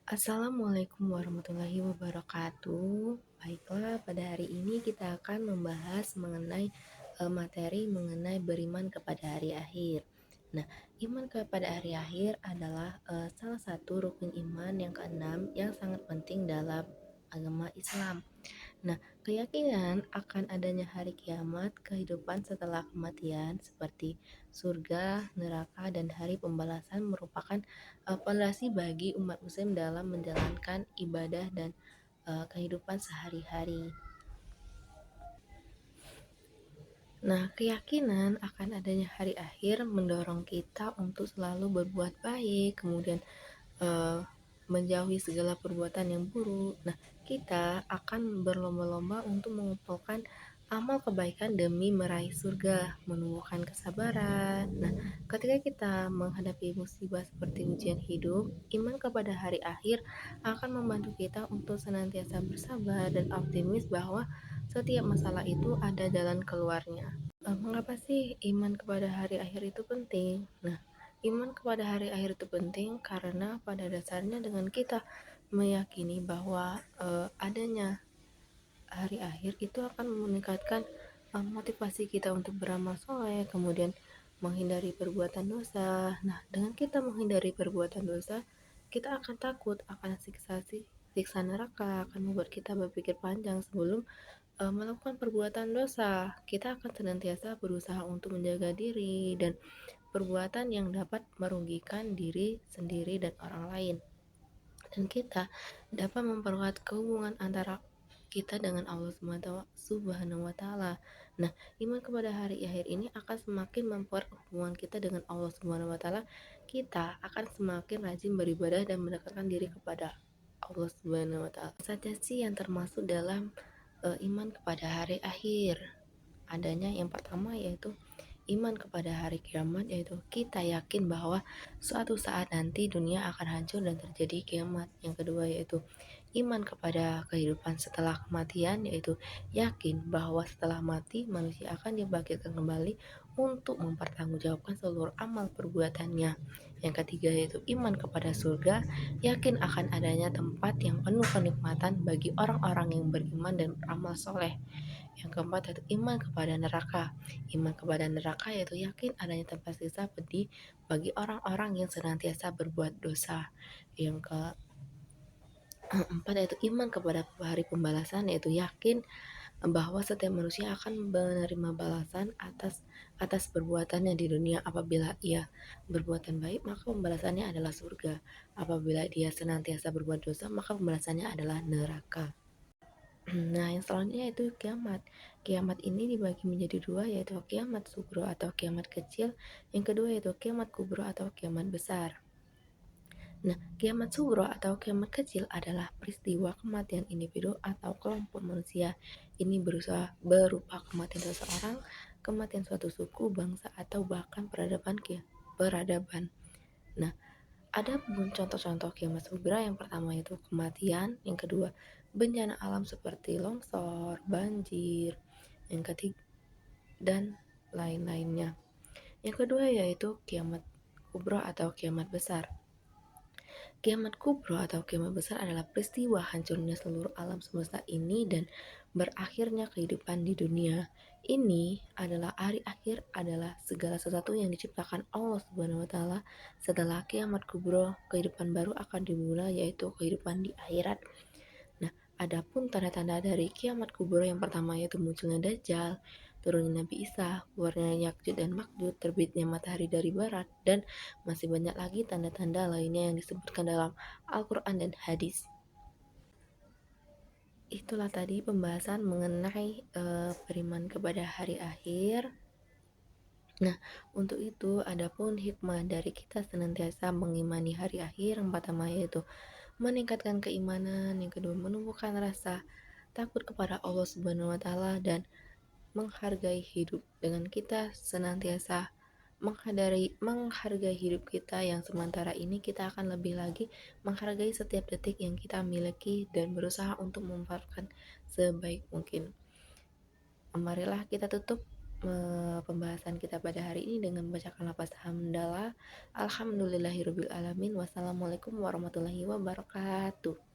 Assalamualaikum warahmatullahi wabarakatuh. Baiklah, pada hari ini kita akan membahas mengenai materi mengenai beriman kepada hari akhir. Nah, iman kepada hari akhir adalah salah satu rukun iman yang keenam yang sangat penting dalam agama Islam. Nah, keyakinan akan adanya hari kiamat, kehidupan setelah kematian seperti surga, neraka, dan hari pembalasan merupakan pondasi bagi umat muslim dalam menjalankan ibadah dan kehidupan sehari-hari. Nah, keyakinan akan adanya hari akhir mendorong kita untuk selalu berbuat baik, kemudian eh, menjauhi segala perbuatan yang buruk. Nah, kita akan berlomba-lomba untuk mengumpulkan amal kebaikan demi meraih surga, menumbuhkan kesabaran. Nah, ketika kita menghadapi musibah seperti ujian hidup, iman kepada hari akhir akan membantu kita untuk senantiasa bersabar dan optimis bahwa setiap masalah itu ada jalan keluarnya. Mengapa sih iman kepada hari akhir itu penting? Nah, iman kepada hari akhir itu penting karena pada dasarnya dengan kita meyakini bahwa adanya hari akhir itu akan meningkatkan motivasi kita untuk beramal soleh, kemudian menghindari perbuatan dosa. Nah, dengan kita menghindari perbuatan dosa, kita akan takut akan siksa neraka, akan membuat kita berpikir panjang sebelum melakukan perbuatan dosa. Kita akan senantiasa berusaha untuk menjaga diri dan perbuatan yang dapat merugikan diri sendiri dan orang lain. Dan kita dapat memperkuat hubungan antara kita dengan Allah Subhanahu wa taala. Nah, iman kepada hari akhir ini akan semakin memperkuat hubungan kita dengan Allah Subhanahu wa taala. Kita akan semakin rajin beribadah dan mendekatkan diri kepada Allah Subhanahu wa taala. Saja sih yang termasuk dalam iman kepada hari akhir. Adanya yang pertama yaitu iman kepada hari kiamat, yaitu kita yakin bahwa suatu saat nanti dunia akan hancur dan terjadi kiamat. Yang kedua yaitu iman kepada kehidupan setelah kematian, yaitu yakin bahwa setelah mati manusia akan dibangkitkan kembali untuk mempertanggungjawabkan seluruh amal perbuatannya. Yang ketiga yaitu iman kepada surga, yakin akan adanya tempat yang penuh kenikmatan bagi orang-orang yang beriman dan beramal soleh. Yang keempat yaitu iman kepada neraka. Iman kepada neraka yaitu yakin adanya tempat siksa pedih bagi orang-orang yang senantiasa berbuat dosa. Yang keempat yaitu iman kepada hari pembalasan, yaitu yakin bahwa setiap manusia akan menerima balasan atas perbuatannya di dunia. Apabila ia berbuatan baik, maka pembalasannya adalah surga. Apabila dia senantiasa berbuat dosa, maka pembalasannya adalah neraka. Nah, yang selanjutnya itu kiamat. Kiamat ini dibagi menjadi dua, yaitu kiamat sugro atau kiamat kecil. Yang kedua yaitu kiamat kubro atau kiamat besar. Nah, kiamat sugro atau kiamat kecil adalah peristiwa kematian individu atau kelompok manusia. Ini berupa kematian seseorang, kematian suatu suku, bangsa, atau bahkan peradaban. Nah, ada pun contoh-contoh kiamat sugro. Yang pertama itu kematian, yang kedua bencana alam seperti longsor, banjir, yang ketiga dan lain-lainnya. Yang kedua yaitu kiamat kubro atau kiamat besar. Kiamat kubro atau kiamat besar adalah peristiwa hancurnya seluruh alam semesta ini dan berakhirnya kehidupan di dunia. Ini adalah hari akhir, adalah segala sesuatu yang diciptakan Allah Subhanahu wa taala. Setelah kiamat kubro, kehidupan baru akan dimulai, yaitu kehidupan di akhirat. Nah, adapun tanda-tanda dari kiamat kubur yang pertama yaitu munculnya Dajjal, turunnya Nabi Isa, keluarnya Yakjud dan Makjud, terbitnya matahari dari barat, dan masih banyak lagi tanda-tanda lainnya yang disebutkan dalam Al-Quran dan hadis. Itulah tadi pembahasan mengenai beriman kepada hari akhir. Nah, untuk itu adapun hikmah dari kita senantiasa mengimani hari akhir. Yang pertama yaitu meningkatkan keimanan, yang kedua menumbuhkan rasa takut kepada Allah Subhanahu wa taala dan menghargai hidup. Dengan kita senantiasa menghargai hidup kita yang sementara ini, kita akan lebih lagi menghargai setiap detik yang kita miliki dan berusaha untuk memanfaatkan sebaik mungkin. Marilah kita tutup pembahasan kita pada hari ini dengan membacakan lafaz hamdalah. Alhamdulillahirabbil alamin. Wassalamualaikum warahmatullahi wabarakatuh.